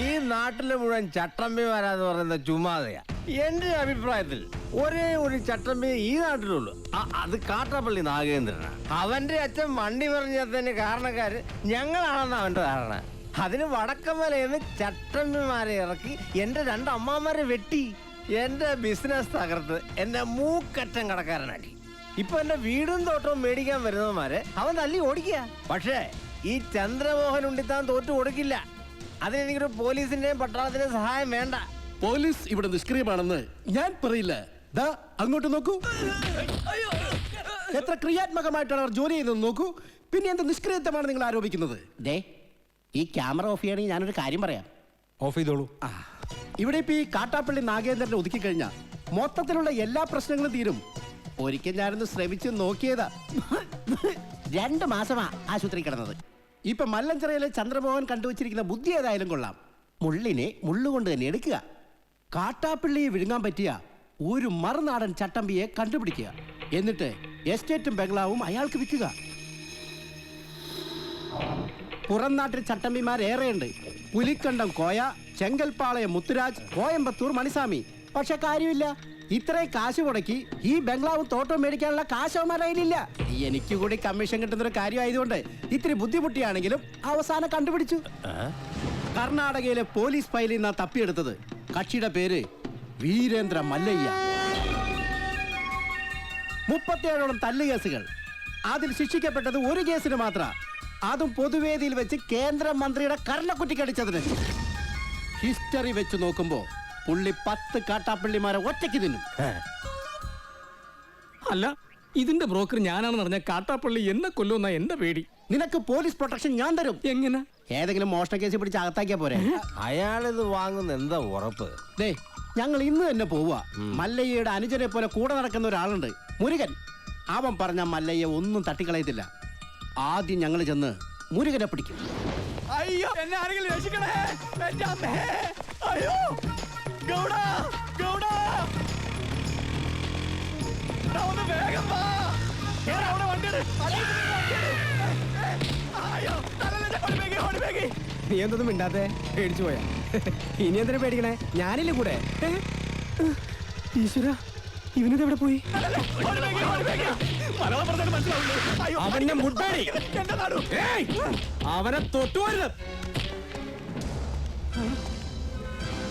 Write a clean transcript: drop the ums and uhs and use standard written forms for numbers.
ഈ നാട്ടിലെ മുഴുവൻ ചട്ടമ്പിമാരാന്ന് പറയുന്ന ചുമ്മാതെയാ. എന്റെ അഭിപ്രായത്തിൽ ഒരേ ഒരു ചട്ടമ്പി ഈ നാട്ടിലുള്ളൂ. അത് കാട്ടാപ്പള്ളി നാഗേന്ദ്രനാണ്. അവന്റെ അച്ഛൻ വണ്ടി പറഞ്ഞതിന് കാരണക്കാര് ഞങ്ങളാണെന്ന് അവന്റെ ധാരണ. അതിന് വടക്കമലയെന്ന് ചട്ടമ്പിമാരെ ഇറക്കി എന്റെ 2 അമ്മാമാരെ വെട്ടി എന്റെ ബിസിനസ് തകർത്ത് എന്നെ മൂക്കറ്റം കടക്കാരനാക്കി. ഇപ്പൊ എന്റെ വീടും തോട്ടവും മേടിക്കാൻ വരുന്നവന്മാരെ അവൻ തല്ലി ഓടിക്കുക. പക്ഷേ ഈ ചന്ദ്രമോഹൻ ഉണ്ണിത്താൻ തോറ്റു കൊടുക്കില്ല. അതിനെനിക്കൊരു പോലീസിന്റെയും പട്ടാളത്തിന്റെയും സഹായം വേണ്ട. പോലീസ് ഇവിടെ നിഷ്ക്രിയമാണെന്ന് ഞാൻ പറയില്ല. ദാ അങ്ങോട്ട് നോക്കൂ, എത്ര ക്രിയാത്മകമായിട്ടാണ് അവർ ജോലി ചെയ്യുന്നത് നോക്കൂ. പിന്നെ എന്ത് നിഷ്ക്രിയത്വമാണ് നിങ്ങൾ ആരോപിക്കുന്നത്? ദേ, ഈ ക്യാമറ ഓഫ് ചെയ്യണമെങ്കിൽ ഞാനൊരു കാര്യം പറയാം. ഓഫ് ചെയ്തോളൂ. ഇവിടെ ഇപ്പൊ ഈ കാട്ടാപ്പള്ളി നാഗേന്ദ്രനെ ഒതുക്കി കഴിഞ്ഞാൽ മൊത്തത്തിലുള്ള എല്ലാ പ്രശ്നങ്ങളും തീരും. ഒരിക്കൽ ഞാനൊന്ന് ശ്രമിച്ചു നോക്കിയതാ. 2 മാസമാ ആശുപത്രി കിടന്നത്. ഇപ്പൊ മല്ലഞ്ചിറയിലെ ചന്ദ്രമോഹൻ കണ്ടുവച്ചിരിക്കുന്ന ബുദ്ധി ഏതായാലും കൊള്ളാം. മുള്ളിനെ മുള്ളുകൊണ്ട് തന്നെ എടുക്കുക. കാട്ടാപ്പള്ളിയെ വിഴുങ്ങാൻ പറ്റിയ ഒരു മറുനാടൻ ചട്ടമ്പിയെ കണ്ടുപിടിക്കുക. എന്നിട്ട് എസ്റ്റേറ്റും ബംഗ്ലാവും അയാൾക്ക് വിൽക്കുക. പുറം നാട്ടിൽ ചട്ടമ്പിമാരേറെയുണ്ട്. പുലിക്കണ്ടം കോയ, ചെങ്കൽപ്പാളയം മുത്തുരാജ്, കോയമ്പത്തൂർ മണിസ്വാമി. പക്ഷെ കാര്യമില്ല, ഇത്രയും കാശ് മുടക്കി ഈ ബംഗ്ലാവും തോട്ടവും മേടിക്കാനുള്ള കാശ് അവന്മാരുടെ കയ്യിലില്ല. എനിക്ക് കൂടി കമ്മീഷൻ കിട്ടുന്നൊരു കാര്യമായതുകൊണ്ട് ഇത്തിരി ബുദ്ധിമുട്ടിയാണെങ്കിലും അവസാനം കണ്ടുപിടിച്ചു. കർണാടകയിലെ പോലീസ് ഫയലിൽ നിന്നാ തപ്പിയെടുത്തത്. കക്ഷിയുടെ പേര് വീരേന്ദ്ര മല്ലയ്യ. 37ഓളം തല്ലുകേസുകൾ. അതിൽ ശിക്ഷിക്കപ്പെട്ടത് ഒരു കേസിന് മാത്രം. അതും പൊതുവേദിയിൽ വെച്ച് കേന്ദ്രമന്ത്രിയുടെ കർണക്കുറ്റിക്കടിച്ചതിന്. ഹിസ്റ്ററി വെച്ച് നോക്കുമ്പോ പുള്ളി 10 കാട്ടാപ്പള്ളിമാരെ ഒറ്റയ്ക്ക് തിന്നും. അല്ല, ഇതിന്റെ ബ്രോക്കർ ഞാനാണെന്ന് പറഞ്ഞ കാട്ടാപ്പള്ളി എന്നെ കൊല്ലുന്ന എന്റെ പേടി. നിനക്ക് പോലീസ് പ്രൊട്ടക്ഷൻ ഞാൻ തരും. എങ്ങനെ? ഏതെങ്കിലും മോഷണ കേസ് പിടിച്ച് അകത്താക്കിയാ പോരെ. അയാളിത് വാങ്ങുന്ന എന്താ ഉറപ്പ്? ദേ, ഞങ്ങൾ ഇന്ന് തന്നെ പോവുക. മല്ലയ്യയുടെ അനുജനെ പോലെ കൂടെ നടക്കുന്ന ഒരാളുണ്ട്, മുരുകൻ. അവൻ പറഞ്ഞ മല്ലയ്യ ഒന്നും തട്ടിക്കളയത്തില്ല. ആദ്യം ഞങ്ങൾ ചെന്ന് മുരുകനെ പിടിക്കും. അയ്യോ, എന്നെ ആരെങ്കിലും രക്ഷിക്കണേ. എന്റെ അമ്മേ. അയ്യോ, ഗൗഡ, ഗൗഡ. ഒന്ന് വേഗം വാ. അവിടെ വണ്ടിയുടെ അയ്യോ, ഓടിപ്പേകി. നീ എന്തൊന്നും മിണ്ടാത്തെ? പേടിച്ചു പോയാ? ഇനി എന്തിനാ പേടിക്കണേ? ഞാനില്ലേ കൂടെ. ഈശ്വര, ഇവനിത് എവിടെ പോയി? അവനെ മുട്ടേടി. അവനെ തൊട്ടുപോരുത്.